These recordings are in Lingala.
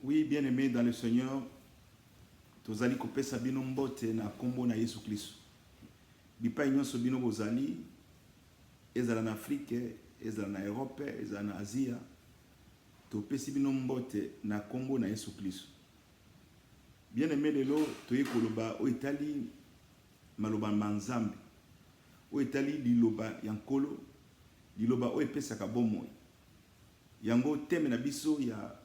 Oui, bien-aimés dans le Seigneur, tozali kopesa bino mbote na kombo na Yesu Kristo. Bipai nyonso bino bozali, ezala na Afrique, ezala na Europe, ezala na Asia, topesi bino mbote na kombo na Yesu Kristo. Bien-aimé lelo toye koloba o etali maloba manzambe. O etali liloba yankolo, liloba o epesaka bomoi. Yango teme na biso ya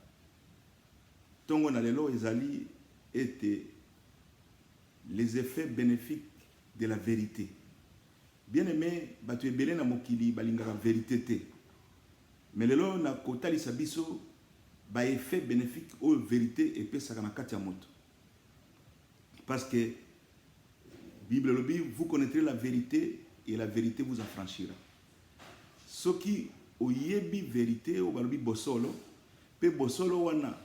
tongo na lelo ezali était les effets bénéfiques de la vérité. Bien-aimé, batu ebele na mokili balingaka vérité te. Mais lelo na kotalisa biso ba effet bénéfique o vérité epesaka na kati ya moto. Parce que Bible lobi, vous connaîtrez la vérité et la vérité vous affranchira. Soki oyebi vérité o balobi bosolo, pe bosolo wana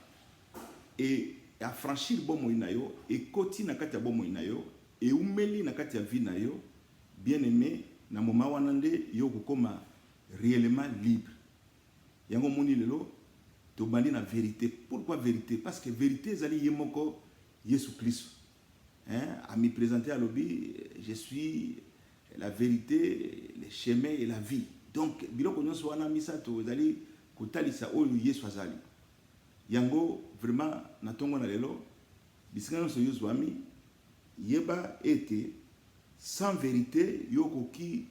et affranchir bomo inayo et koti na kati ya bomo inayo et umeli na kati ya vie na yo, bien aimé na moma wana nde yo kokoma réellement libre. Yango moni lelo to bandi na vérité. Pourquoi vérité? Parce que vérité zali yemoko Yesu Christ. À me présenter à l'obi, je suis la vérité, le chemin et la vie. Donc biloko nyonso wana misato zali kotalisa oyo Yesu azali. Yango vraiment natongo na lelo bisika nyonso yo zwami yeba ete sans vérité yoko ki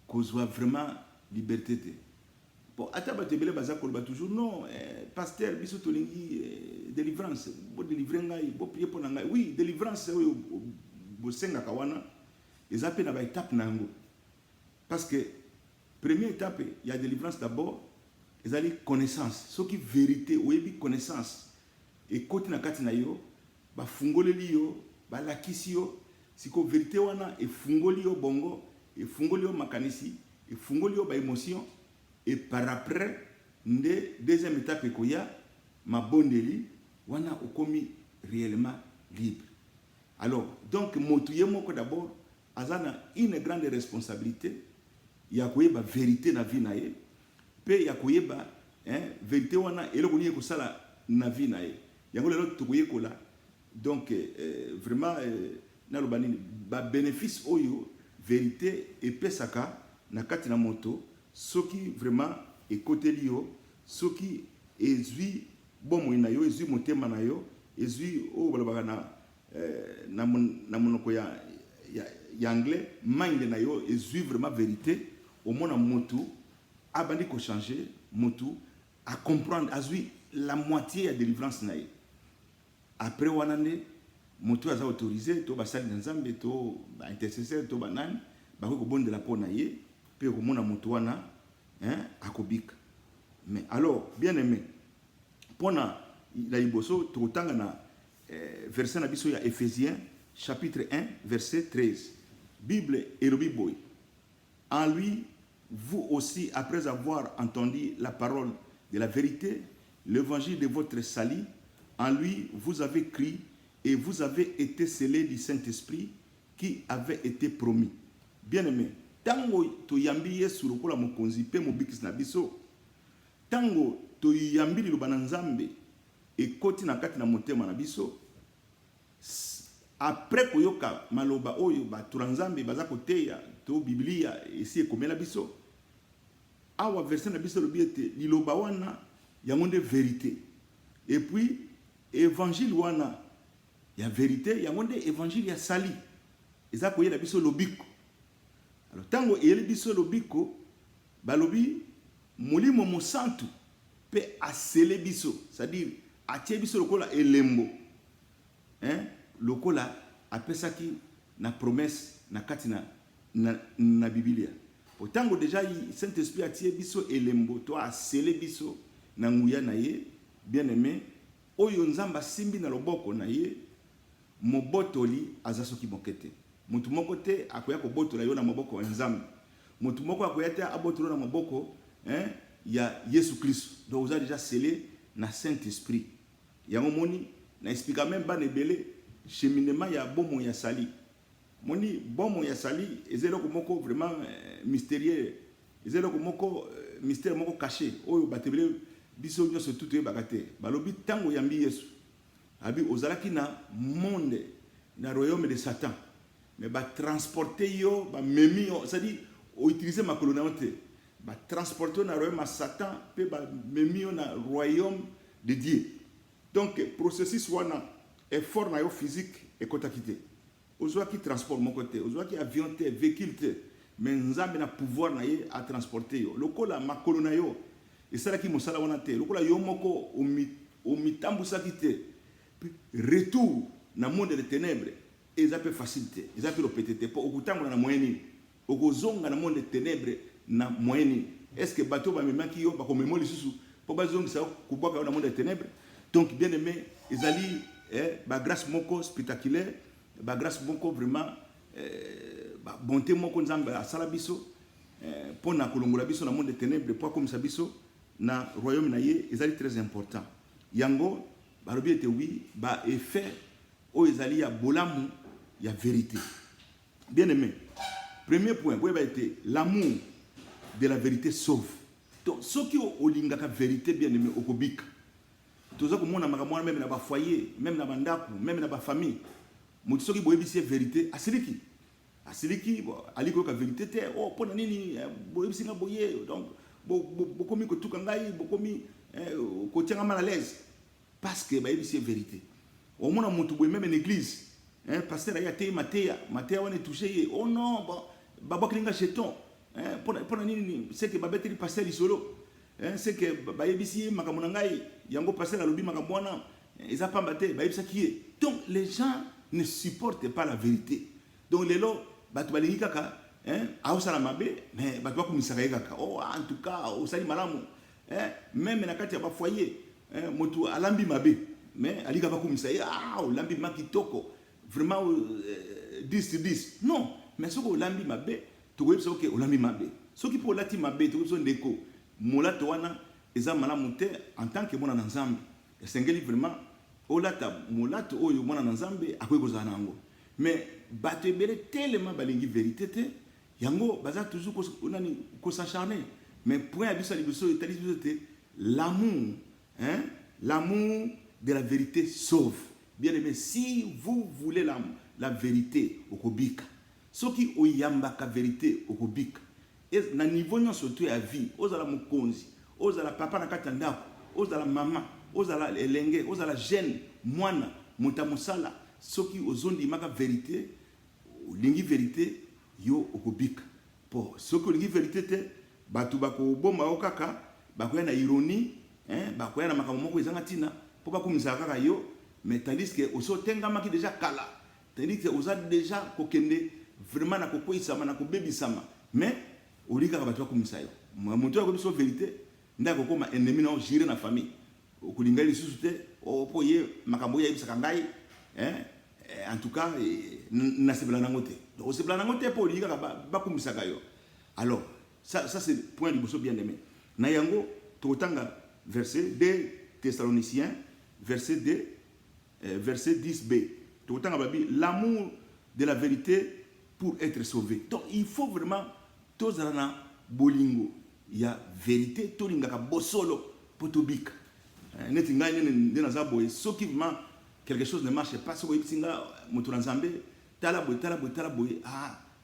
kozwa vraiment liberté te. Bon ataba tebele baza koloba toujours non pasteur biso tolingi délivrance bo délivrer ngai bo prier pour ngai. Oui, délivrance oyo bo senga kawana ezape na ba étape nango. Parce que première étape il y a délivrance d'abord ezali connaissance. Soki vérité oyebi connaissance et koti na kati na yo ba fungoleli yo ba lakisi yo siko vérité wana e fungoli yo bongo e fungoli yo makanisi e fungoli yo ba émotion et par après nde deuxième étape ekoya mabondeli wana okomi réellement libre. Alors donc motu ye moko d'abord azana une grande responsabilité ya koyeba vérité na vie na ye pe ya koyeba vérité wana eloko ni ekosala na vie na ye. Yango lelo tokoyekola donc vraiment na lobani ba bénéfice oyo vérité epesaka na kati na moto soki vraiment ekoteli yo soki ezwi bomo na yo ezwi motema na yo ezwi o balobaka na monoko ya anglais mind na yo ezwi vraiment vérité au mona motu abandi ko changer motu à comprendre azwi la moitié ya délivrance na ye. Après wanane motu aza autorisé to basali nzambe to ba intercesseur to banani ba ko bondela pona ye pe ko mona motu wana akobika. Mais alors bien aimé pona la iboso to tanga na verset na biso ya Ephésiens chapitre 1 verset 13. Bible elobi boy. En lui vous aussi après avoir entendu la parole de la vérité, l'évangile de votre salut, en lui vous avez crié et vous avez été scellés du Saint-Esprit qui avait été promis. Bien-aimé, tango to yambi Yesu lokola mokonzi pe mobikisi na biso, tango to yambi liloba na Nzambe ekoti na kati na motema na biso, après koyoka maloba oyo bato Nzambe baza koteya to Biblia esi ekomela biso, awa verset na biso lobi ete liloba wana yango nde vérité. Et puis évangile wana ya vérité yango nde évangile ya sali eza koyela biso lobiko. Alors tango eyeli biso lobiko balobi molimo mosantu pe asele biso, c'est-à-dire atie biso lokola elembo lokola apesaki na promesse na kati na Biblia. Tango déjà Saint-Esprit atie biso elembo to asele biso na nguya na ye, bien aimé oyo nzamba simbi na loboko na ye mobotoli azasoki mokete. Mutu moko te akoya ko botola yo na maboko ya Nzambe. Mutu moko akoya te abotolo na maboko ya Yesu Christ. Donc vous avez déjà scellé na Saint-Esprit. Yango moni na explica même ba nebele cheminement ya bomo ya sali. Moni bomo ya sali ezelo moko vraiment mystérieux. Ezelo moko mystère moko caché. Oyo batebele biso nyonso tout toyebaka te balobi ntango oyambi Yesu abi ozalaki na monde na royaume de Satan mais batransporte yo bamemi yo c'est-à-dire outiliser makolo na yo te batransporte yo na royaume ya Satan mpe bamemi yo na royaume de Dieu. Donc processus wana effort na yo physique ekotaki te ozwaki transport moko te ozwaki avion te véhicule te mais nzambe na pouvoir na ye a transporter yo lokola makolo na yo esalaki mosala wana te lokola yo moko omitambusaki te retour na monde de ténèbres eza pe facilité eza pe lopete te po okutambola na moyen nini okozonga na monde de ténèbres na moyen nini est-ce que bato bamemaki yo bakomema lisusu po bazongisa kobwaka yo na monde de ténèbres. Donc bien aimé ezali grâce moko spectaculaire grâce moko vraiment bonté moko nzambe asala biso pour na kolongola biso na monde de ténèbres pour comme ça biso na royaume na ye ezali très important yango balobi ete oui ba effet o ezali ya bolamu ya vérité. Bien aimé, premier point boye ba ete l'amour de la vérité sauve. Donc ce qui olingaka vérité bien aimé okobika toza komona makamwa même na ba foyer même na bandako même na ba famille mutu soki boyebisi vérité asiliki aliko ka vérité te oh pona nini boyebisi nga boye donc bokomi kotuka ngai bokomi kotianga mal à l'aise parce que boyebisi vérité omona mutu boye même en église pasteur aya te Matéa wana touché oh non babaklinga cheton pona nini c'est que babeteli pasteur isolo c'est que bayebisi makambo na ngai yango pasteur alobi makambo wana eza pamba te bayebisa ki. Donc les gens ne supportent pas la vérité. Donc les lots bato balingi kaka aosala mabe mais bato bakumisaka ye kaka oh en tout cas osali malamu même na kati ya ba foyer motu alambi mabe mais alika bakumisa ye olambi makitoko vraiment 10 sur 10 non mais soko olambi mabe tokoyebisa ke olambi mabe soki po lati mabe tokoyebisa ndeko molato wana eza malamu te en tant que mwana na Nzambe esengeli vraiment olata molato oyo mwana na Nzambe akoki kozala nango mais bato ebele tellement balingi vérité te yango baza toujours ko s'acharner mais point abiso libiso etali biso te l'amour l'amour de la vérité sauve. Bien aimé, si vous voulez la vérité okobika soki oyambaka vérité okobika na niveau nyonso to ya vie ozala mokonzi ozala papa na kati ndako ozala mama ozala elenge ozala jeune mwana muta musala soki ozondi maka vérité olingi vérité yo okobika po soki olingi vérité te batu bakoboma okaka bakoya na ironie bakoya na makambo moko ezanga tina po bakumisa kaka yo mais tandis que osotengamaki déjà kala tandis que oza déjà kokende vraiment na kokoisama na kobebisama mais olika batu bakumisa yo moto akobiso vérité ndako koma ennemi na gire na famille okulinga lisusu te opoye makambo ya bisaka ngai en tout cas na sebla nango te donc sebla nango te po olika bakumisaka yo. Alors ça c'est point du bosso bien aimé na yango totanga verset 2 Thessaloniciens verset 2 verset 10b totanga babi l'amour de la vérité pour être sauvé. Donc il faut vraiment tozana bolingo ya vérité tolingaka bosolo potobika neti ngai nena za boye soki vraiment quelque chose ne marche pas soki singa moto na Nzambe tala boye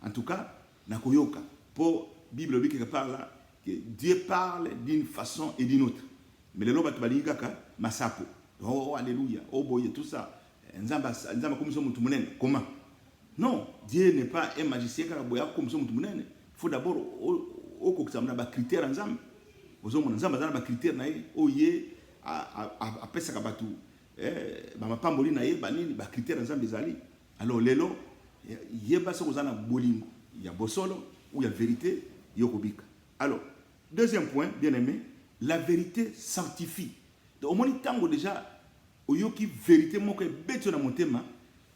en tout cas na koyoka po Bible dit quelque part là que Dieu parle d'une façon et d'une autre mais le loba balinga ka masapo oh alléluia oh boye tout ça Nzamba comme ça mutu munene comment non Dieu n'est pas un magicien ka boya comme ça mutu munene il faut d'abord okoksamna ba critère Nzamba ozomona Nzamba zana ba critère na ye oye a pesa ka batu ba mapamboli na ye banini ba critère Nzamba ezali. Alors lelo yeba so kozana bolingo ya bosolo ou ya vérité yokobika. Alors deuxième point bien aimé, la vérité sanctifie. Donc au moins tango déjà oyoki vérité moko beto na motema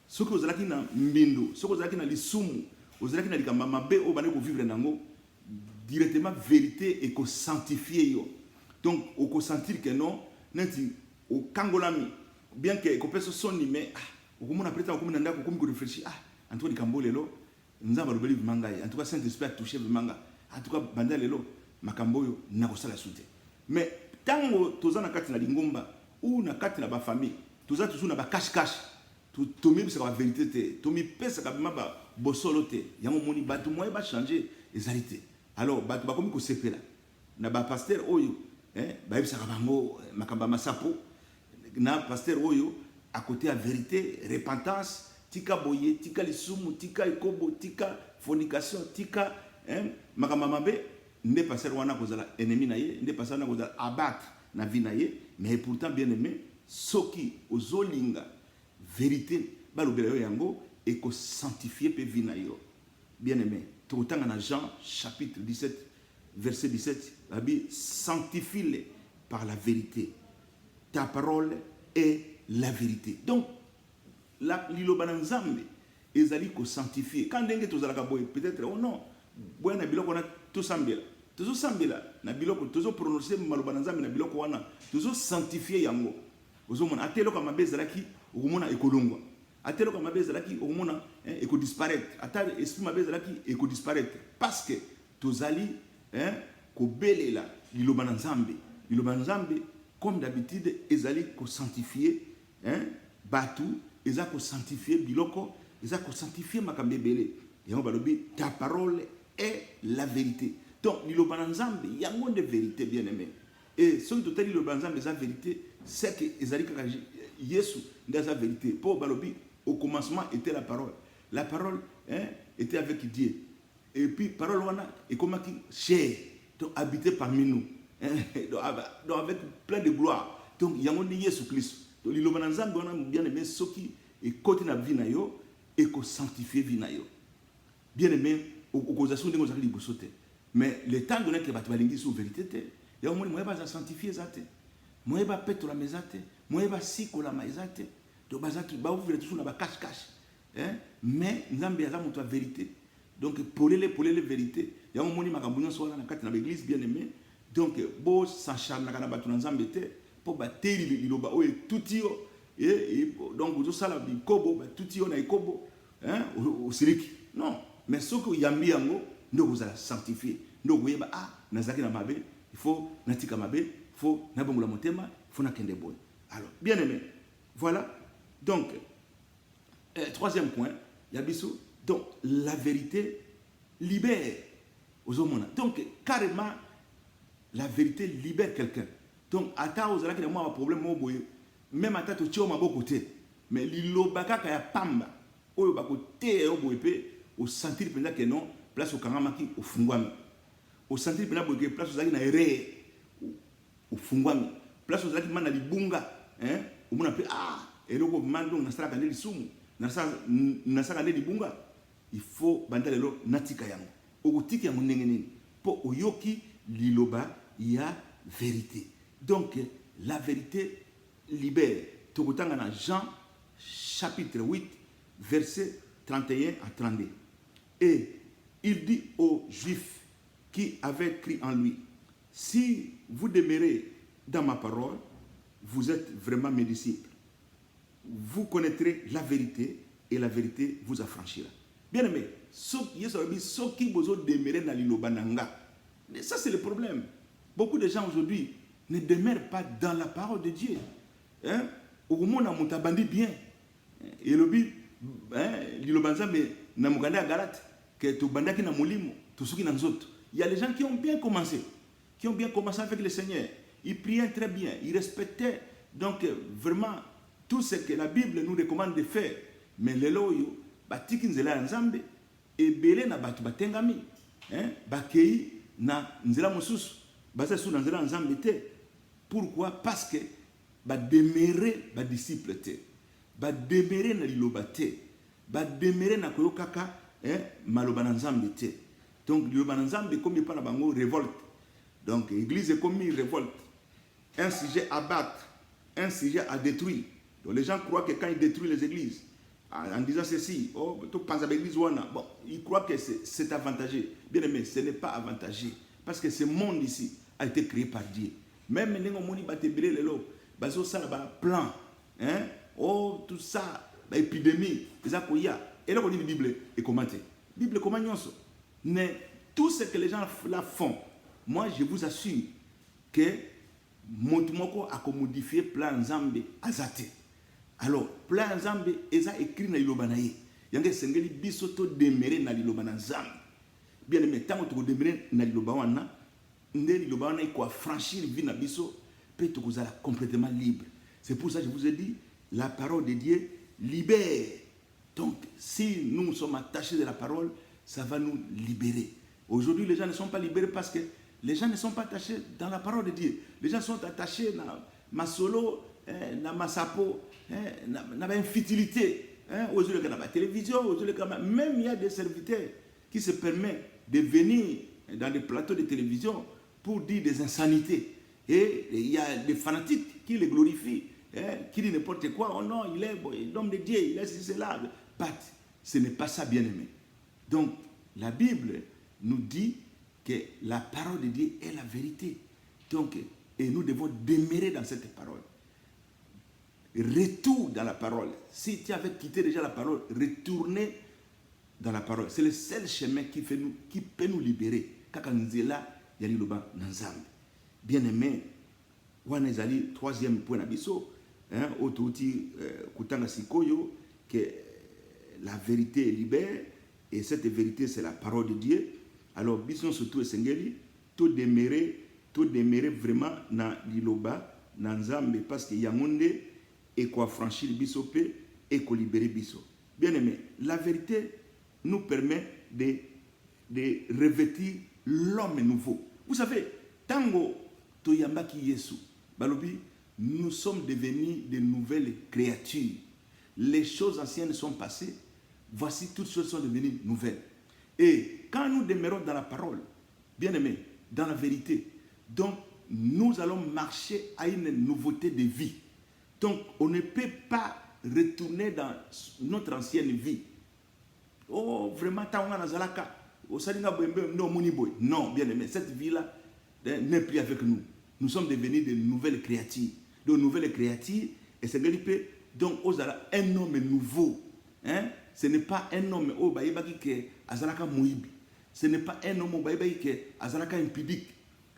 soki ozalaki na mbindo soki ozalaki na lisumu ozalaki na likamba mabe o bane ko vivre nango directement vérité et ko sanctifier yo. Donc o ko sentir que non neti o kangolami bien que ko peso soni mais o komona preta o komona ndako komi ko réfléchir en tout cas likambo lelo nzamba lobeli manga en tout cas Saint-Esprit a touché manga en tout cas banda lelo makambo yo na ko sala soute mais tango toza na kati na lingomba ou na kati na ba famille toza toujours na ba cache tomi bisa ba vérité te tomi pesa ka ba bosolo te yango moni batu moye ba changer ezali te. Alors batu ba komi ko sepela na ba pasteur oyo ba bisa ka bango makamba masapo na pasteur oyo à côté à vérité repentance tika boye tika lisumu tika ikobo tika fornication tika makamba mabe nde pasteur wana kozala ennemi na ye nde pasteur wana kozala abattre na vie na ye. Mais pourtant bien aimé soki ozolinga vérité balobela yo yango et ko sanctifier pe vie na yo bien aimé. Totanga na Jean chapitre 17 verset 17 la Bible sanctifie-les par la vérité, ta parole est la vérité. Donc la liloba nzambe ezali ko sanctifier quand ndenge tozalaka boy peut-être oh non boy na biloko na to sambela na biloko tozo prononcer maloba nzambe na biloko wana tozo sanctifier yango ozomona atelo ka mabezalaki okomona ekolongwa atelo ka mabezalaki okomona eko disparaître ata esprit mabezalaki eko disparaître parce que tozali ko belela liloba nzambe comme d'habitude ezali ko sanctifier batu eza ko sanctifier biloko eza ko sanctifier makambe belé yango balobi ta parole est la vérité. Donc liloba nzambe yango de vérité bien aimé. Et ce que totali liloba nzambe eza vérité c'est que ezali kaka Yesu ndaza vérité. Pour balobi au commencement était la parole. La parole était avec Dieu. Et puis parole wana et comment qui chair donc habité parmi nous. Donc avec plein de gloire. Donc yango ni Yesu Christ. Donc liloba nzambe wana bien aimé soki et côté na vie na yo et ko sanctifier vie na yo. Bien aimé okozation ndenge ozali liboso te. Mais le temps donné que batu balingi sur vérité te ya omoni moye baza sanctifier zate moye ba petola mezate moye ba sikola maizate to bazatu ba ouvrir toujours na ba cache mais nzambe ya mutu vérité. Donc polele vérité ya omoni makambo nyonso wana na kati na l'église bien aimé. Donc bo s'acharne na batu nzambe te po ba teri liloba oyo tutio et donc ozo sala bikobo ba tutio na ikobo au siliki non mais soko yambi yango ndo kozala sanctifier ndo koyeba nazaki na mabe il faut natika mabe il faut nabongola motema il faut nakende boy. Alors bien aimé voilà donc troisième point yabiso donc la vérité libère ozomona donc carrément la vérité libère quelqu'un. Donc ata ozala ki na mwa problème mo boye même ata to tio maboko te mais liloba kaka ya pamba oyo bakote yo boye pe au sentir pendant que non place au kangamaki au fungwami au sentir pendant que place ozali na erreur au fungwami place ozali mana libunga au mona pe eloko mando na sala kaneli sumu na sala kaneli libunga il faut bandalelo natika yango okutiki yango ndenge nini po oyoki liloba ya vérité. Donc la vérité libère. Tokotanga na Jean chapitre 8 verset 31 à 32. Et il dit aux Juifs qui avaient cru en lui, si vous demeurez dans ma parole, vous êtes vraiment mes disciples. Vous connaîtrez la vérité et la vérité vous affranchira. Bien aimé, ça c'est le problème. Beaucoup de gens aujourd'hui ne demeurent pas dans la parole de Dieu. Au moment où on a bien, et le but, il y a des gens qui ont bien commencé, avec le Seigneur. Ils priaient très bien, ils respectaient donc vraiment tout ce que la Bible nous recommande de faire. Mais les loyaux, batiki nzela nzambe, et belé na batu batengami, bakei na nzela mosusu. Pourquoi? Parce que ba demeurer ba disciple te, ba demeurer na liloba te, ba demeurer na koyokaka maloba na nzambe te. Donc liloba na nzambe comme pas na bango révolte. Donc l'église est comme une révolte, un sujet à battre, un sujet à détruire. Donc les gens croient que quand ils détruisent les églises en disant ceci, tu penses à l'église wana, bon, ils croient que c'est avantageux. Bien aimé, ce n'est pas avantageux parce que ce monde ici a été créé par Dieu. Même quand on batebele lelo, bazo ça ba plan, tout ça, ba épidémie, ça koya. Et là on dit la Bible et commenter. Bible comment nyonso. Mais tout ce que les gens là font, moi je vous assure que moto moko akomodifie plan nzambe azate. Alors plan nzambe eza écrit na liloba na ye yange sengeli biso to demere na liloba na nzambe. Bien aimé, tant que tu demere na liloba wana nde liloba wana iko franchir vie na biso pe to kozala complètement libre. C'est pour ça que je vous ai dit la parole de Dieu libère. Donc si nous sommes attachés de la parole, ça va nous libérer. Aujourd'hui, les gens ne sont pas libérés parce que les gens ne sont pas attachés dans la parole de Dieu. Les gens sont attachés dans ma solo, dans ma sapo, dans ma infidelité. Aujourd'hui, dans la télévision, même il y a des serviteurs qui se permettent de venir dans des plateaux de télévision pour dire des insanités. Et il y a des fanatiques qui les glorifient, qui disent n'importe quoi. Oh non, il est l'homme de Dieu, il est ceci, cela. Ce n'est pas ça, bien-aimé. Donc, la Bible nous dit que la parole de Dieu est la vérité. Donc, et nous devons demeurer dans cette parole. Retour dans la parole. Si tu avais quitté déjà la parole, retourner dans la parole. C'est le seul chemin qui peut nous libérer. Bien-aimé, Wanezali, troisième point d'abisso, que la vérité est libère, et cette vérité c'est la parole de Dieu. Alors, bison surtout Sengeli, tout demeurer vraiment dans l'iloba, dans Nzambe, parce qu'il y a monde et quoi franchir biso et quoi libérer biso. Bien aimé, la vérité nous permet de revêtir l'homme nouveau. Vous savez, tango toyambaki Yesu, balobi, nous sommes devenus de nouvelles créatures. Les choses anciennes sont passées, voici toutes choses sont devenues nouvelles. Et quand nous demeurons dans la parole, bien aimé, dans la vérité, donc nous allons marcher à une nouveauté de vie. Donc on ne peut pas retourner dans notre ancienne vie. Oh, vraiment, non, bien aimé, cette vie-là n'est plus avec nous. Nous sommes devenus de nouvelles créatures. De nouvelles créatures, et c'est donc un homme nouveau. Hein? Ce n'est pas un homme au baïbaki que azalaka moibi. Ce n'est pas un homme au baïbaki que azalaka impudique.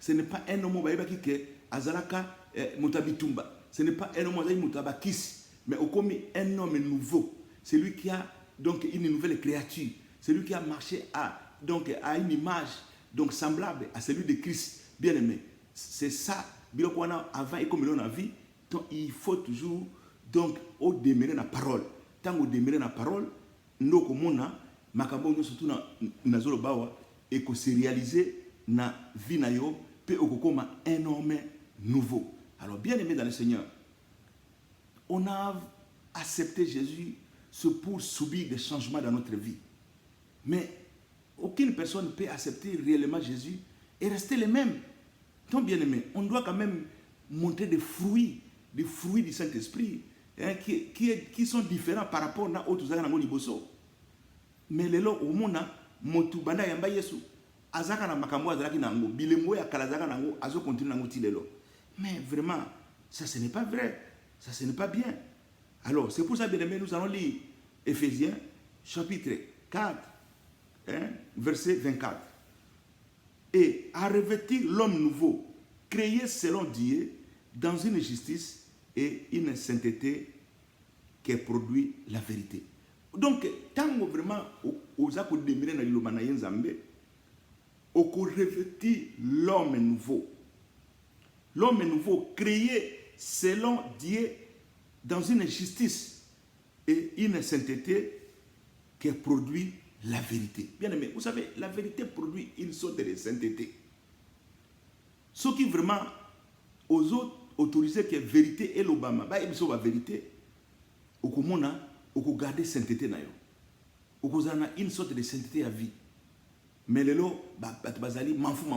Ce n'est pas un homme au baïbaki que azalaka mutabitumba. Ce n'est pas un homme au baïbaki mutabakis. Mais au commis un homme nouveau. C'est lui qui a donc une nouvelle créature. C'est lui qui a marché à une image donc semblable à celui de Christ. Bien aimé. C'est ça. Avant et comme on a vu, donc il faut toujours donc au demeurer la parole. Tant au demeurer la parole, nous comme makambo surtout na zolo bawa et que se réaliser na vie na yo pe okokoma un homme nouveau. Alors bien aimé dans le Seigneur, on a accepté Jésus pour subir des changements dans notre vie. Mais aucune personne ne peut accepter réellement Jésus et rester les mêmes. Donc bien aimé, on doit quand même montrer des fruits du Saint-Esprit, hein, qui sont différents par rapport à autres gens qui sont. Mais les gens au monde, motu banda yamba Yesu, azaka na makambo azaki nango, bilembo ya kalazaka nango, azo continue nango tilelo. Mais vraiment, ça ce n'est pas vrai, ça ce n'est pas bien. Alors c'est pour ça bien aimé, nous allons lire Éphésiens chapitre 4, hein, verset 24. Et à revêtir l'homme nouveau, créé selon Dieu, dans une justice et une sainteté qui produit la vérité. Donc, tant que vraiment, aux accords de Mire na Lilomana Yenzambe, on revêtir l'homme nouveau. L'homme nouveau, créé selon Dieu, dans une justice et une sainteté qui produit la vérité. Bien aimé, vous savez, la vérité produit une sorte de sainteté. Ce qui vraiment, aux autres, autorisé que vérité et l'Obama, bah il la vérité, au comment on peut garder sainteté na yo, au comment une sorte de sainteté à vie. Mais les lots, bah bazali manfou,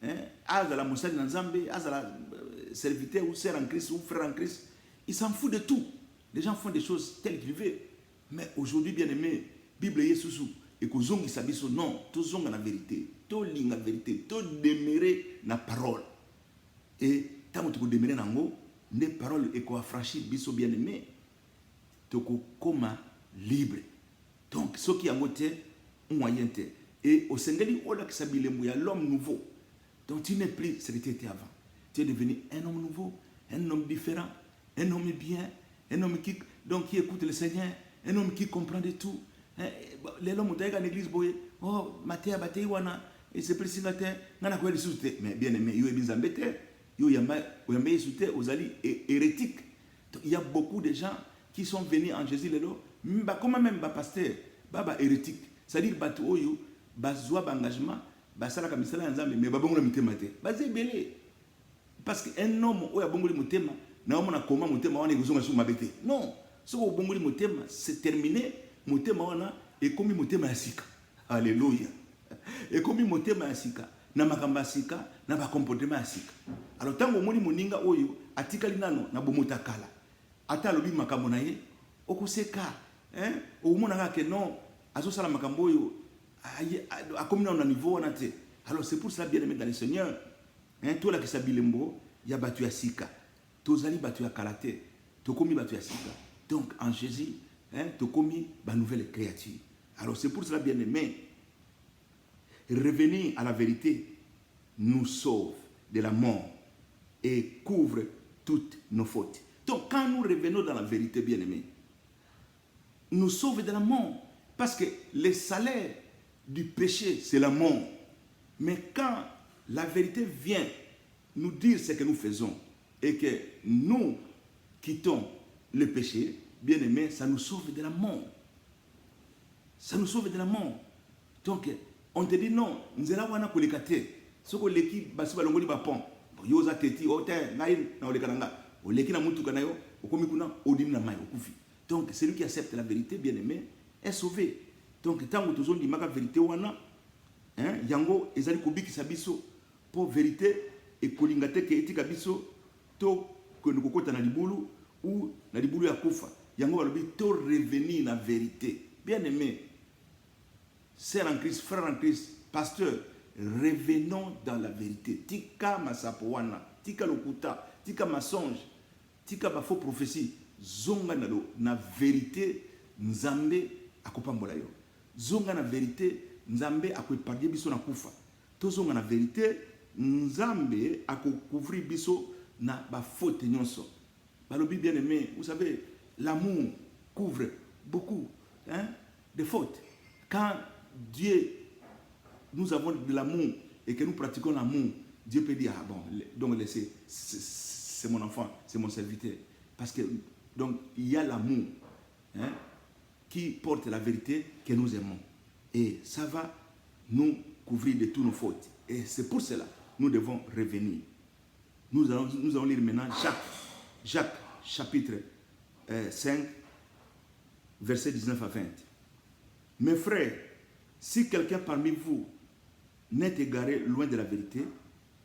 hein, azala moussali nanzambe, azala serviteur ou sœur en Christ ou frère en Christ, ils s'en foutent de tout. Les gens font des choses telles qu'ils veulent. Mais aujourd'hui, bien aimé, Bible Yesusu et que zongi sabiso non, tout zonga la vérité, tout ling la vérité, tout demeurer la parole. Et tant que tu demeurer nango, les paroles et qu'on affranchit biso bien aimé, tu comme libre. Donc ce qui a moté moyen et au Sénégal, on a l'homme nouveau. Donc tu n'es plus ce que tu étais avant. tu es devenu un homme nouveau, un homme différent, un homme bien, un homme qui écoute le Seigneur, un homme qui comprend de tout. Les hommes qui sont dans l'église, oh, Matéa, Baté, Wana, et c'est précis, mais bien aimé, il y a des embêtés, il y a des hérétiques. Il y a beaucoup de gens qui sont venus en Jésus, comme même pasteur, hérétique. C'est-à-dire que bazwa engagement, basala kamisala nzambe, mais babongola mitema te. Bazé belé. Parce qu'un homme qui a bongoli motema, na homme na koma motema wana ekuzonga sur mabete. Non, ce que bongoli motema, c'est terminé, motema wana et comme motema ya sika. Alléluia. Et comme motema ya sika, na makamba sika, na ba comportement ya sika. Alors tango moni moninga oyo atikali nano na bomota kala. Ata lobi makambo na ye, okoseka, okomona ke non, azosala makambo oyo à comme on a niveau on a été. Alors c'est pour ça bien aimé dans le Seigneur, toi là qui s'abilembo, il y a battu à sika, tozali battu à kalaté, to komi battu à sika. Donc en Jésus, to komi ba nouvelle créature. Alors c'est pour cela bien aimé, revenir à la vérité nous sauve de la mort et couvre toutes nos fautes. Donc quand nous revenons dans la vérité bien aimé, nous sauve de la mort parce que le salaire du péché, c'est la mort. Mais quand la vérité vient nous dire ce que nous faisons et que nous quittons le péché, bien aimé, ça nous sauve de la mort. Ça nous sauve de la mort. Donc, on te dit non, nous allons voir les kate. Ce que l'équipe basi balongoli bapon. Yoza teti, ote, naïl, na olekananga. Oleki na mutu kanayo, okomikuna, odim na mai, okufi. Donc, celui qui accepte la vérité, bien aimé, est sauvé. Donc, tant que tu as la vérité, yango ezali kobiki sabiso pour vérité et kolingate ke etika biso to que nous kokota na libulu ou na libulu ya kufa. Yango balobi to revenir na vérité. Bien aimé, sœur en Christ, frère en Christ, pasteur, revenons dans la vérité. Tika masapowana, tika lokuta, tika mensonge, tika ba faux prophétie. Zonga na vérité, nzambe akopambola yo. Zonga na vérité, nzambe akoepargne biso na kufa. To zonga na vérité, nzambe akocouvrir biso na ba faute nyonso. Balobi bien aimé, vous savez, l'amour couvre beaucoup de fautes. Quand Dieu, nous avons de l'amour et que nous pratiquons l'amour, Dieu peut dire, ah bon, donc c'est mon enfant, c'est mon serviteur. Parce que, donc, il y a l'amour qui porte la vérité que nous aimons. Et ça va nous couvrir de toutes nos fautes. Et c'est pour cela que nous devons revenir. Nous allons lire maintenant Jacques chapitre 5, versets 19 à 20. Mes frères, si quelqu'un parmi vous n'est égaré loin de la vérité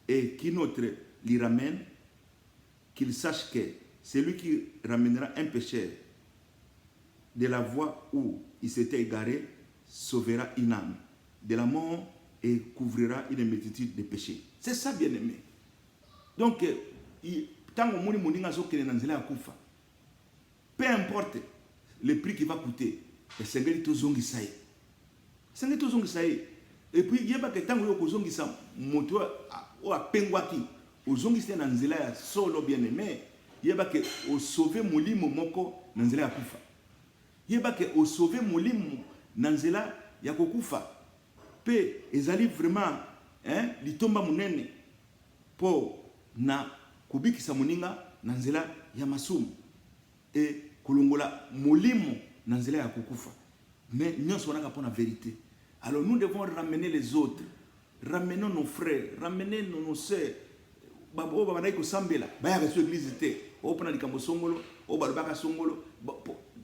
et qu'un autre l'y ramène, qu'il sache que celui qui ramènera un pécheur de la voie où il s'était égaré sauvera une âme de la mort et couvrira une multitude de péchés. C'est ça, bien aimé. Donc, tant que mon moninga zokene nanzela akufa, peu importe le prix qui va coûter, le Seigneur est zongi saï. Seigneur est zongi saï. Et puis il y a pas que tant que yo zongi sa moto o apengwaki, o zongi sa nanzela ya solo bien aimé, il y a pas que o sauver molimo moko nanzela ya kufa. Il y a pas que o sauver molimo nanzela ya kokufa. Pe ezali vraiment litomba munene po na kubikisa muninga nanzela ya masumu et kulungola molimo nanzela ya kokufa. Mais nous sommes là pour la vérité. Alors nous devons ramener les autres, ramener nos frères, ramener nos sœurs. Babo baba naiko sambela, baya ka église té, o pona likambo songolo, o balobaka songolo,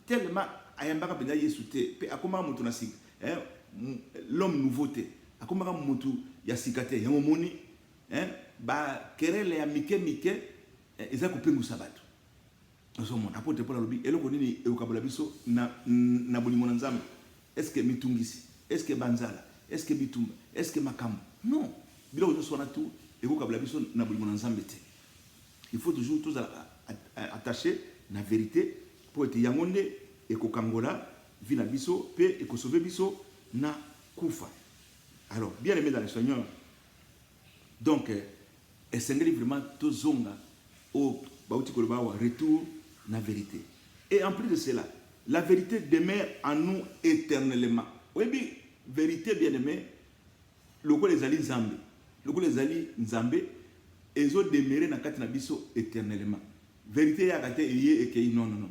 tellement ayambaka penda Yesu té, pe akoma mutu na sika. L'homme nouveauté, akoma mutu ya sikate, ya momoni, ba kerele ya mike eza kupengu sabato. Nous apôtre Paul alobi eloko nini eukabula biso na bolingo na Nzambe. Est-ce que mitungisi? Est-ce que banzala? Est-ce que bitumba? Est-ce que makambo? Non. Biloko to sona tout eukabula biso na bolingo na Nzambe te. Il faut toujours tous attacher na vérité pour être yangonde et kokangola vina biso pe et ko sauver biso na kufa. Alors, bien aimé dans le Seigneur. Donc et sengeli vraiment tozonga au bauti koloba wa retour na vérité. Et en plus de cela, la vérité demeure en nous éternellement. Oui, bien, vérité bien aimé, le ko les ali nzambe, le ko les ali nzambe, ils ont demeuré dans kati na biso éternellement. Vérité ya kate et que non non non.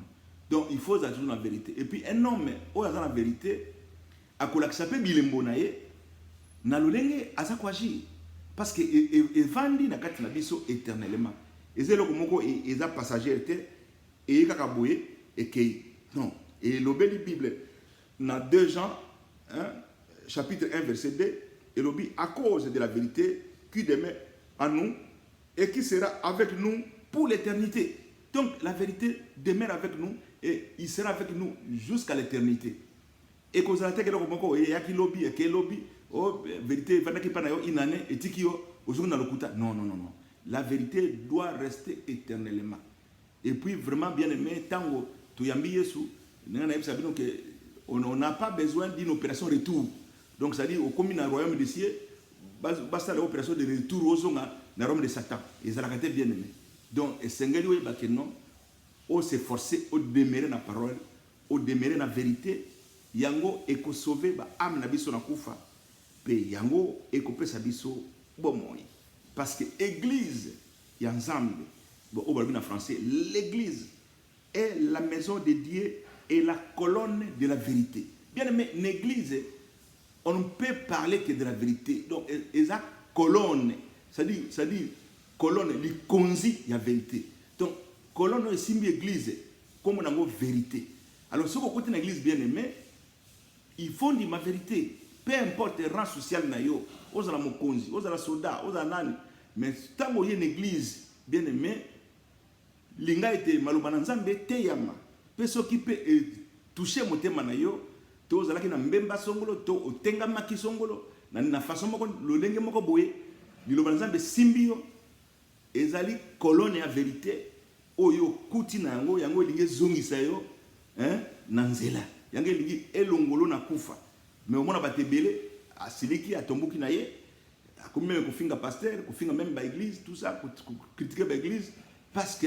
Donc il faut toujours la vérité. Et puis un homme au dans la vérité, a kolakisa pe bilembo na ye, na lolenge asa kwaji parce que evandi na kati na biso éternellement. Et c'est le moko et za passager te et kaka boye et kei. Non, et l'obéli Bible dans 2 Jean chapitre 1 verset 2 et l'obéli à cause de la vérité qui demeure en nous et qui sera avec nous pour l'éternité. Donc la vérité demeure avec nous et il sera avec nous jusqu'à l'éternité. Et quand la tête que l'on et yaki lobby et quel lobby oh vérité vana qui pana yo inane et tikio aujourd'hui dans le kuta non non non non, la vérité doit rester éternellement. Et puis vraiment bien aimé tango tu yambi Yesu n'ana yebisa bino que on n'a pas besoin d'une opération retour. Donc ça dit au commun dans le royaume des cieux basta l'opération de retour aux zonga dans le royaume de Satan. Et ça la bien aimé. Donc et sengeli we ba que non au s'efforcer au demeurer dans la parole, au demeurer dans la vérité. Yango eko sauver ba âme na biso na kufa pe yango eko pesa biso bomoi parce que église ya nzambe bon au en français l'église est la maison de Dieu et la colonne de la vérité. Bien aimé, l'église on ne peut parler que de la vérité. Donc esa colonne ça dit colonne li konzi ya vérité. Donc colonne simbi église comme on a vérité. Alors ce qu'on côté l'église bien aimé, il faut dire ma vérité. Peu importe le rang social na yo, aux la mokonzi, aux la soda, aux nani, mais tant qu'il y a une église bien aimée, l'inga était malobana nzambe te yama. Peso qui peut toucher mon thème na yo, to zala ki na mbemba songolo, to otenga maki songolo, na façon moko lo lenge moko boye, lilobana nzambe simbio, ezali colonne ya vérité, oyo kuti na yango linge zongisa yo, na nzela. Yange lingi elongolo na kufa mais au moins batebele asiliki atombuki na ye akomi même kofinga pasteur kofinga même ba église tout ça critiquer ba église parce que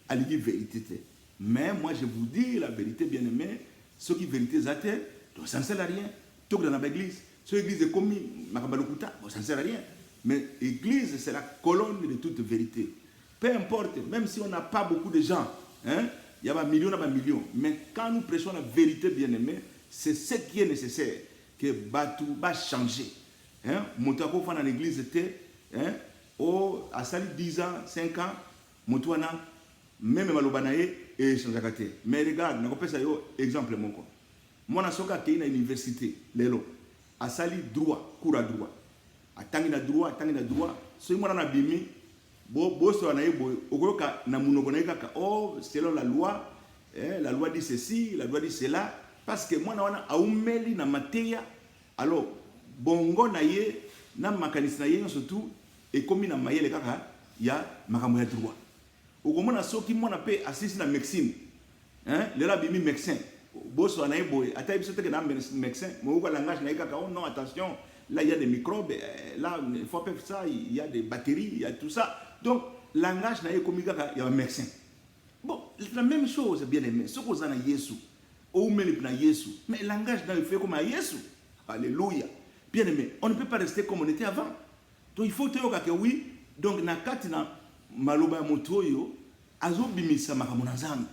aligi vérité. Mais moi je vous dis la vérité bien aimé, ce qui vérité zate donc ça ne sert à rien. Tout dans la église ce église est commis makabalokuta ça ne sert à rien, mais église c'est la colonne de toute vérité. Peu importe, même si on n'a pas beaucoup de gens il y a des millions, mais quand nous prêchons la vérité bien-aimée, c'est ce qui est nécessaire, que Batou va changer. Moutako dans l'église était, à sali 10 ans, 5 ans, Moutouana, même Malobanae et Chanjakate. Mais regarde, je vais faire un exemple. Moi, je suis à l'université, à sali droit, cours à droit. À Tangina droit, ce que je suis selon la loi dit ceci, la loi dit cela, parce que moi na aumeli na materia, alors bongo na ye na makanisi na ye surtout et comme na mayele kaka ya makambo ya droit. Okomona soki mona pe assisi na médecine, le la bimi médecin, boso na boy, ata biso te na médecin, mo ko langage na kaka oh non attention, là il y a des microbes, là il faut faire ça, il y a des batteries, il y a tout ça. Donc, langage n'a pas comme il y a un médecin. Bon, la même chose, bien aimé. Ce qu'on a na Yesu, ou même na Yesu, mais le langage n'a pas fait comme à Yesu. Alléluia. Bien aimé, on ne peut pas rester comme on était avant. Donc, il faut te dire que oui, donc, na katina maloba motoyo, azo bimisa makamona nzambe.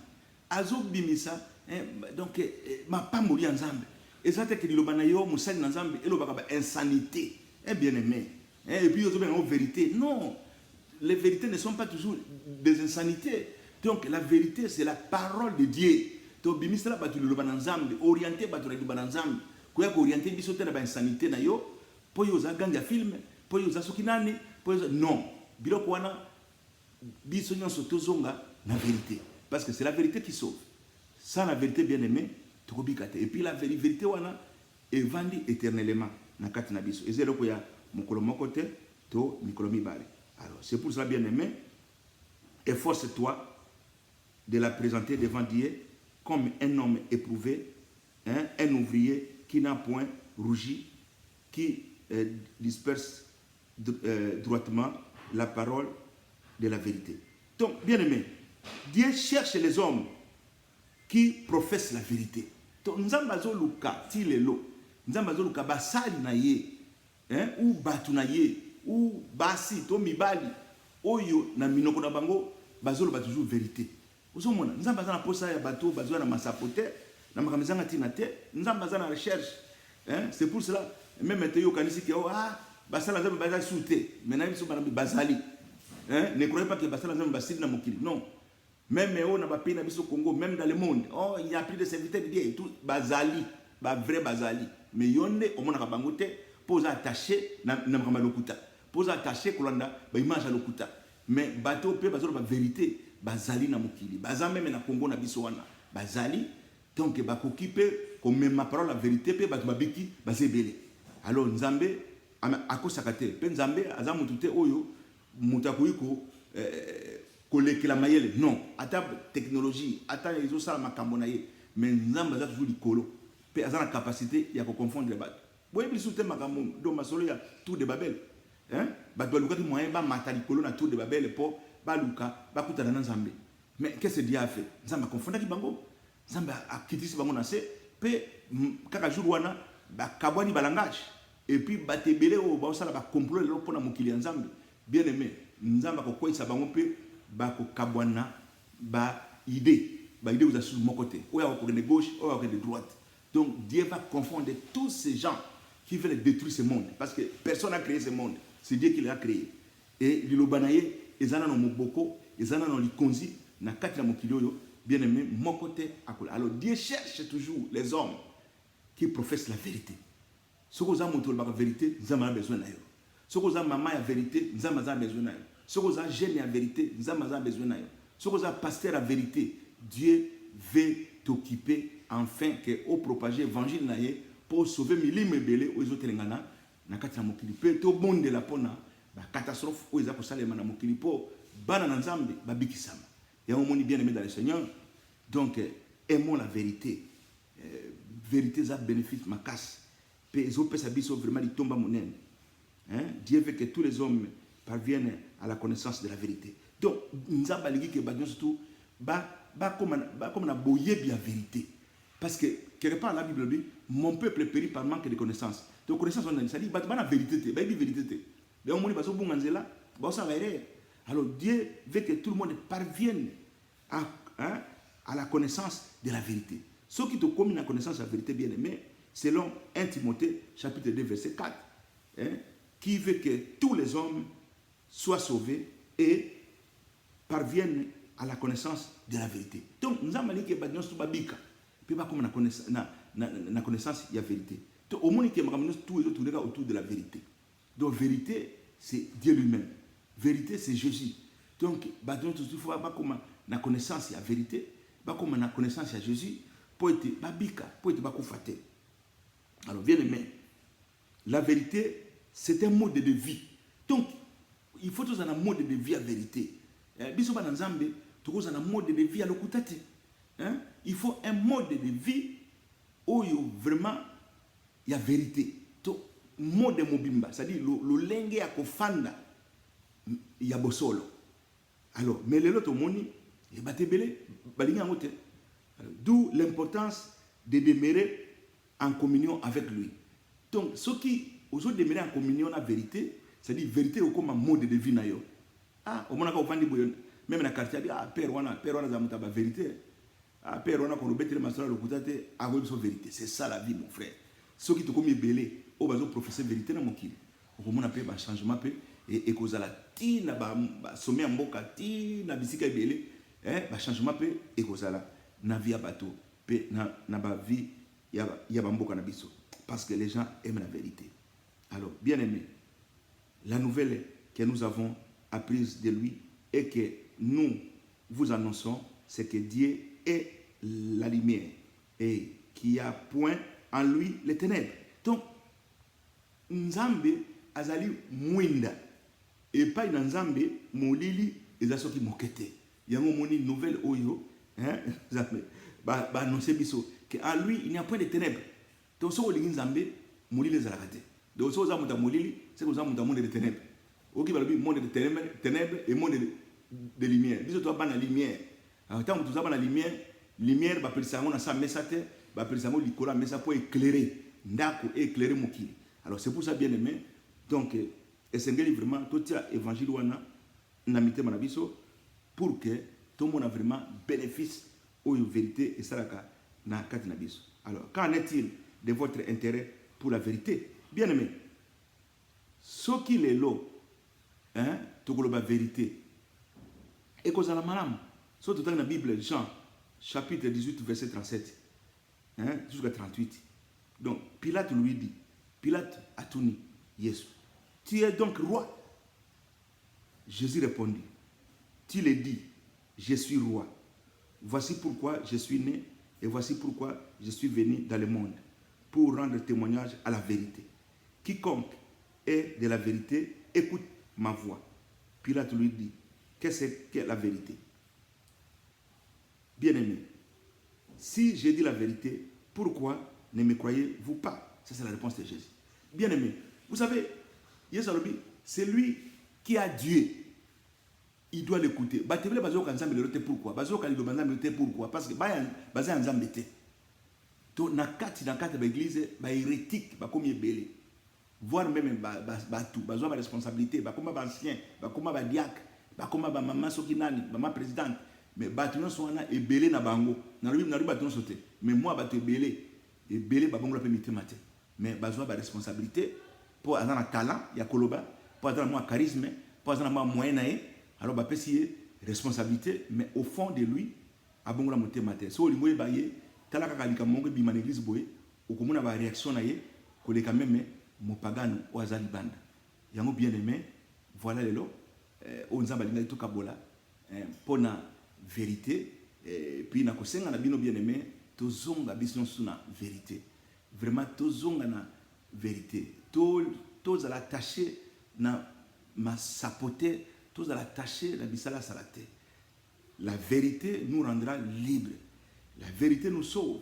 Azo bimisa, donc, ma pas mourir nzambe. Et ça, c'est que le banayo, moussani nzambe, et le bakaba insanité. Bien aimé. Et puis, il y a une vérité. Non. Les vérités ne sont pas toujours des insanités. Donc la vérité c'est la parole de Dieu. Donc bimisla batu le bananzambe, orienté batu le bananzambe. Koya ko orienté biso te na ba insanité na yo, po yo za ganga film, po yo za sokinani, po yo non. Biloko wana biso nyonso tozonga na vérité parce que c'est la vérité qui sauve. Sans la vérité bien-aimé, tokobikate. Et puis la vérité wana evandi éternellement na kati na biso. Ezelo ko ya mokolo mokote to mikolo mibale. Alors, c'est pour cela, bien-aimé, efforce-toi de la présenter devant Dieu comme un homme éprouvé, un ouvrier qui n'a point rougi, qui disperse droitement la parole de la vérité. Donc, bien aimé, Dieu cherche les hommes qui professent la vérité. Donc, nous avons luka tilelo, nous avons luka basali na ye, ou batu na ye, ou basi to mibali, oyo na minoko na bango, bazolo ba toujours vérité. Vous savez, nous avons besoin de posa ya bateau, besoin de massapote, na makamizanga tinate, nous avons besoin de recherche. C'est pour cela, même maintenant, il y a basala zamu bazali souté, maintenant ils sont bazali. Ne croyez pas que basala zamu basili na mokili. Non. Même on n'a pas pays na biso Congo, même dans le monde, oh il y a plus de serviteurs de Dieu et tout bazali, ba vrai bazali. Mais yonde au monde kabangote pose attaché na makama lokuta. Pose attaché kolanda ba image à lokuta. Mais bateau pe bazalo ba vérité bazali na mokili. Bazali même na Congo na biso wana. Bazali donc ba kokipe comme même ma parole la vérité pe bato babiki bazebele. Alors Nzambe akosakate pe Nzambe azamutute oyo mutakuiko kolekela mayele non ata technologie ata les autres makambo na ye mais Nzambe aza toujours likolo pe azana capacité ya ko confondre bato boye biso te makambo do masolo ya tour de Babel bato baluka ki moyen ba mata likolo na tour de Babel po baluka bakutana na Nzambe mais qu'est-ce que Dieu a fait Nzambe confondaki bango Nzambe akitisi bango na se pe kaka jour wana ba kabwani ba langage et puis batebele o ba osala ba complot le pona mokili Nzambe bien aimé Nzambe ko koisa bango pe ba ko kabwana ba idée vous assure de mon côté ou ya ko de gauche ou ya de droite donc Dieu va confondre tous ces gens qui veulent détruire ce monde parce que personne n'a créé ce monde c'est Dieu qui l'a créé et lilobanaye ezana no moboko ezana no likonzi na kati na mokili oyo bien aimé mon côté akola alors Dieu cherche toujours les hommes qui professent la vérité. Ce que vous avez montré la vérité, nous avons besoin de ça. Ce que vous avez maman la vérité, nous avons besoin de ça. Ce que vous avez jeune la vérité, nous avons besoin de ça. Ce que vous avez pasteur la vérité, Dieu veut t'occuper enfin que au propager l'évangile pour sauver milime belé aux autres lengana na kati na mokili pe to monde la pona ba catastrophe aux za ko salema na mokili po bana na Nzambe ba bikisama. Et on moni bien aimé dans le Seigneur. Donc aimons la vérité. Vérité ça bénéfice ma casse. Les autres sont vraiment tomba monnaie. Dieu veut que tous les hommes parviennent à la connaissance de la vérité. Donc, nous avons dit que surtout, comme on a boyé bien la vérité. Parce que, quelque part, la Bible dit, mon peuple périt par manque de connaissance. Donc, connaissance, on a dit, ça dit, la vérité, la vérité. Donc, on dit, alors, Dieu veut que tout le monde parvienne à la connaissance de la vérité. Ceux qui te communiquent la connaissance de la vérité, bien aimé, selon 1 Timothée, chapitre 2, verset 4, qui veut que tous les hommes soient sauvés et parviennent à la connaissance de la vérité. Donc, nous avons dit que nous sommes babika, puis nous avons la connaissance de la vérité. Donc, au moins, nous avons tout autour de la vérité. Donc, vérité, c'est Dieu lui-même. Vérité, c'est Jésus. Donc, il faut avoir la connaissance de la vérité, comme la connaissance de Jésus, pour être babika, pour être bakoufaté. Alors, bien aimé, la vérité, c'est un mode de vie. Donc, il faut tous un mode de vie à vérité. Bisoba dans Zambé, tous un mode de vie à l'okutate. Il faut un mode de vie où vraiment il y a vérité. Donc, mode de mobimba, c'est-à-dire le lenge à kofanda, il y a bosolo. Alors, mais les autres moni, il y a belé, balinga mote. D'où l'importance de demeurer en communion avec lui. Donc, ceux qui osent demeurer en communion à la vérité, c'est-à-dire vérité comme un mode de vie. Ah, au moment où on dit, même dans le quartier, père, on a la vérité. Ah, père, on a qu'on bête le masala le coutate, avoir sa vérité. C'est ça la vie, mon frère. Ceux qui te comme belé, au bas professeur vérité dans mon kil. Au moment où on a changement et cause à la tina, sommet en boca, tina, bisika belé, changement et cause à la na vie à bateau, na ba vie ya bamboka na biso parce que les gens aiment la vérité. Alors, bien aimé, la nouvelle que nous avons apprise de lui et que nous vous annonçons, c'est que Dieu est la lumière et qu'il n'y a point en lui les ténèbres. Donc, Nzambe azali mwinda et pas Nzambe molili ezasoki mokete. Yango moni nouvelle oyo, ba annoncer biso que à lui il n'y a point de ténèbres. Donc ce que les Nzambe molili ezalaka te. Donc ce que za muta molili, c'est que za muta monde de ténèbres. Oki ba monde de ténèbres et monde de lumière. Biso to ba na lumière. Alors tant que tu as la lumière, lumière ba pelisa ngo na sa mesate, ba pelisa ngo likola mesa pour éclairer ndako et éclairer mokili. Alors c'est pour ça bien aimé. Donc esengeli vraiment tout évangile wana na mitema na biso pour que tout le monde a vraiment bénéfice aux vérités et ça na kati na biso. Alors qu'en est-il de votre intérêt pour la vérité? Bien aimé. Ce qui est là, hein, tout la vérité. Et cause à la malam. Surtout dans la Bible, Jean, chapitre 18, verset 37, hein, jusqu'à 38. Donc, Pilate lui dit, Pilate a tout dit, Jésus, tu es donc roi. Jésus répondit, tu le dis, je suis roi. Voici pourquoi je suis né et voici pourquoi je suis venu dans le monde, pour rendre témoignage à la vérité. Quiconque est de la vérité, écoute ma voix. Pilate lui dit, qu'est-ce que la vérité? Bien-aimé, si j'ai dit la vérité, pourquoi ne me croyez-vous pas? Ça, c'est la réponse de Jésus. Bien-aimé, vous savez, c'est lui qui a Dieu. Il doit l'écouter. Pourquoi? Pourquoi? Parce que na kati l'église, hérétique, comme belé. Voire même tout, besoin de responsabilité, comme ancien, comme diacre, comme maman sokinani, maman présidente. Mais bâtiment sont là et belé na bango. Na bâtiment sauté. Mais moi bâtiment belé et belé bango la permettre matin. Mais besoin de responsabilité pour avoir un talent, il y a koloba, pour avoir un charisme, pour avoir un moyen naé. Alors bah pesi responsabilité, mais au fond de lui, a bango la monter matin. So limoye baye, talaka kalika mongo bima l'église boye, au komuna ba réaction naé, ko le quand même mo pagano o azali banda. Yango bien aimé, voilà les lots. On nzamba linga to kabola pour na vérité et puis na kosenga na bino bien aimé tozonga biso suna vérité vraiment tozonga na vérité to za l'attacher na ma sapoter to za l'attacher la bisala salate. La vérité nous rendra libres, la vérité nous sauve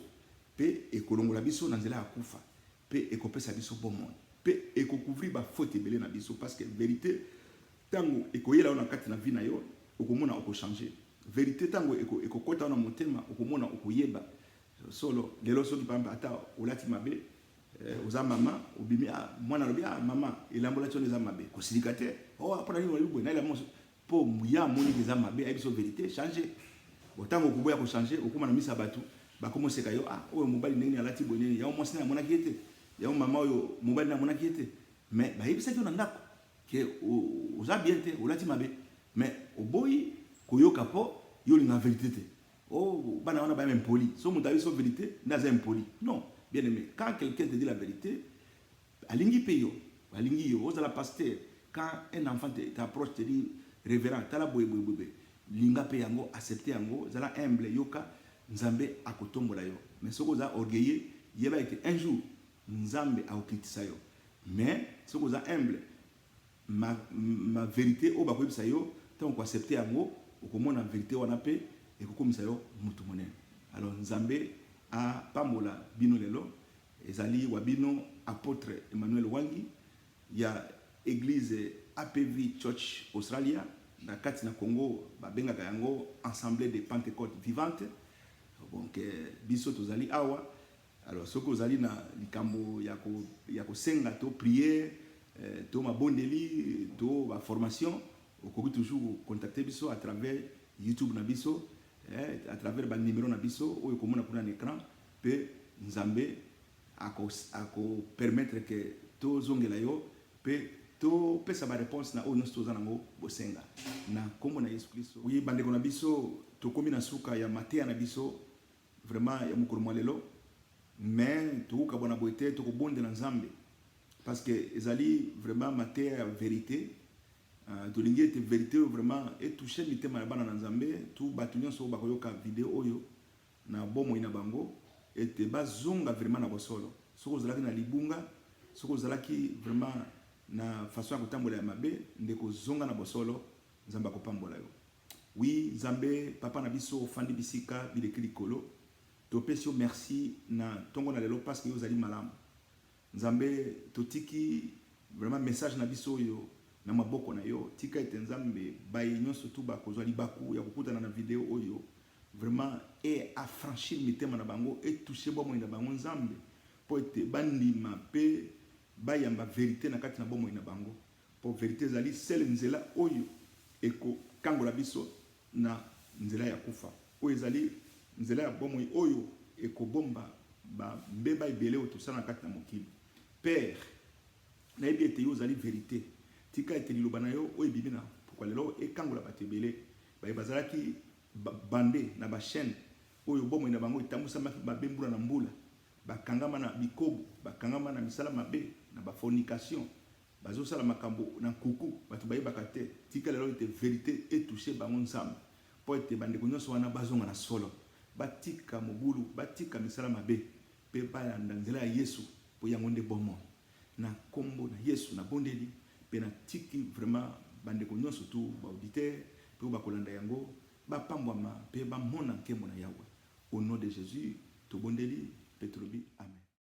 pe ekolongola biso na nzela akufa pe ekopesa biso bon monde pe ekocouvrir ba faute belé na biso parce que vérité tango ekoyela na kati na vie na yo okomona okochanger. Vérité tango ekokota na motema okomona okoyeba solo lelo soki pamba ata olati mabe oza mama obimi mwana lobi mama elambola tso eza mabe kosilika te apona ni walibo na ila mo po ya moni eza mabe ayiso vérité changer otango koboya ko changer okomana misa batu bakomo seka yo oyo mobali ndenge alati bonene ya mwasi na mona kiete ya mama oyo mobali na mona kiete mais bayibisa ki na ndako ke oza bien te olati mabe mais oboyi koyoka po yo linga vérité te bana wana ba même poli so mutabi so vérité ndaza impoli non bien aimé quand quelqu'un te dit la vérité alingi peyo alingi yo oza la pasteur quand un enfant t'approche te dit révérend tala boye linga pe yango accepter yango zala humble yoka nzambe akotombola yo mais soko za orgueilleux yeba ete un jour nzambe akokitisa yo mais soko za humble ma vérité o bakoyebisa yo tant ko accepter yango okomona vérité wana pe ekokomisa yo mutu monene. Alors nzambe a pambola bino lelo ezali wa bino apôtre Emmanuel Wangi ya église APV Church Australia na kati na Congo babengaka yango Assemblée de Pentecôte vivante. Donc biso tozali awa. Alors soko ozali na likambo ya ko senga to prier to mabondeli to ba formation okoki toujours contacter biso à travers YouTube na biso à travers ba numéro na biso oyo komona kuna na écran pe nzambe ako permettre que to zongela yo pe to pesa ba réponse na ono sto zanango bosenga na kombo na Yesu Kristo. Oui bandeko na biso to komi na suka ya matea na biso vraiment ya mukolo mwalelo mais to ka bona boite to ko bonde na nzambe parce que ezali vraiment matea vérité. De l'ingénieur vérité vraiment et toucher mitema bana na nzambe tout batunyo so bakoyoka vidéo oyo na bomo ina bango et te bazonga vraiment na bosolo soko zalaki na libunga soko zalaki vraiment na façon ya kotambola ya mabe ndeko zonga na bosolo nzamba kopambola yo. Oui nzambe papa na biso fandi bisika bileki likolo to pesio merci na tongo na lelo parce que yo zali malamu nzambe totiki vraiment message na biso yo na maboko na yo tika ete nzambe baye nyonso tu bakozwa libaku ya kokutana na video oyo vraiment et affranchir mitema na bango et toucher bomoi na bango nzambe po ete bandima pe bayamba vérité na kati na bomoi na bango po vérité ezali sele nzela oyo ekokangola biso na nzela ya kufa oyo ezali nzela ya bomoi oyo ekobomba bambeba ebele oyo tosala na kati na mokili. Père, nayebi ete yo ozali vérité tika ete liloba na yo oyo ebibi na pokwa lelo ekangola bato ebele baye bazalaki bande na bachaîne oyo bomoi na bango etambusamaki babembula na mbula bakangama na bikobo bakangama na misala mabe na bafornication bazosala makambo na nkuku bato bayebaka te tika lelo ete vérité etouche bango nzambe po ete bandeko nyonso wana bazonga na solo batika mobulu batika misala mabe mpe bayanda nzela ya Yesu po yango nde bomoi na kombo na Yesu na bondeli mpe na tiki vraiment bandeko nyonso tu baauditeur mpe bakolanda yango bapambwama mpe bamona nkembo na Yawe au nom de Jésus tobondeli mpe tolobi